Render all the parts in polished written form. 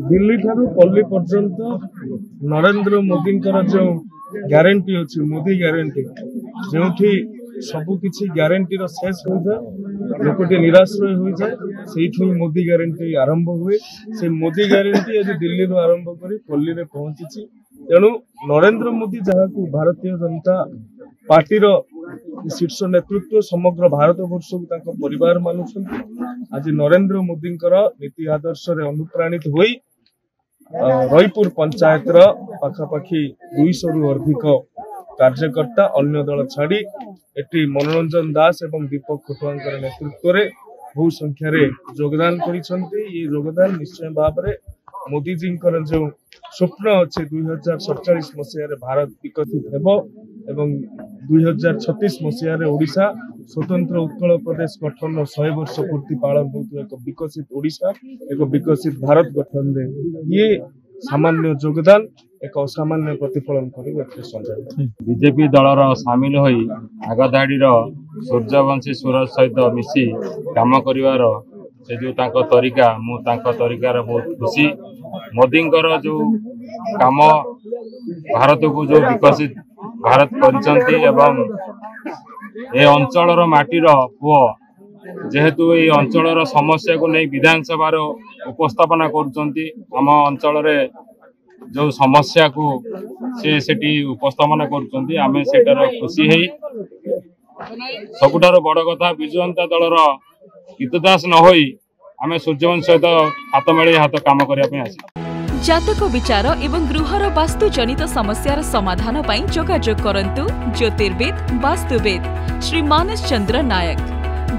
दिल्ली ठारू पल्ली पर्यंत नरेंद्र मोदी जो ग्यारंटी अच्छी मोदी ग्यारंटी जो सबकि ग्यारंटी शेष हो जाए लोकटे निराश्रय हो जाए से मोदी ग्यारंटी आरंभ हुए से मोदी ग्यारंटी आज दिल्ली आरंभ कर पल्ली में पहुंची तेणु नरेंद्र मोदी जहाँ को भारतीय जनता पार्टी शीर्ष नेतृत्व समग्र भारत वर्ष को परिवार मानुंट आज नरेंद्र मोदी नीति आदर्श अनुप्राणित होई रईपुर पंचायत पाखापाखि 200 रु अधिक कार्यकर्ता अन्य दल छाड़ी एटी मनोरंजन दास एवं दीपक खटुआ नेतृत्व में बहु संख्यार योगदान करिसेंती। ये योगदान निश्चय भाव में मोदी जी जो स्वप्न अच्छे 2047 मसीह भारत विकसित हेबो एवं 2036 मसीह ओडिशा स्वतंत्र उत्कल प्रदेश गठन 100 वर्ष पूर्ति पालन होता एक विकसित ओडिशा एक विकसित भारत गठन में ये सामान्य योगदान एक असामान्य प्रतिफलन कर बीजेपी दलर सामिल होई आगधाड़ीर सूर्यवंशी सूरज सहित मिसी काम करिवार से जो तांको तरीका मु तांको तरीकार बहुत खुशी मोदी जो काम भारत को जो विकसित भारत करिसंती एवं ए अंचलर माटीर पुओ जेहेतु ये अंचलर समस्या को नहीं विधानसभा उपस्थापना करुचंती आम अंचल जो समस्या को सेठी उपस्थापना करुचंती आमे सेटार खुशी है। सबुठार बड़ कथा विजु जनता दलर हितदास न होई आमे सूर्यवंश सहित हाथ मेले हाथ काम करने जातक विचार एवं गृहर वास्तु जनित समस्यार समाधान पाई जोगाजोग करंतु ज्योतिर्विद वास्तुविद श्री मानस चंद्र नायक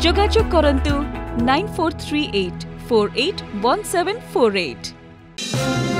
जोगाजोग करंतु 9438 481748।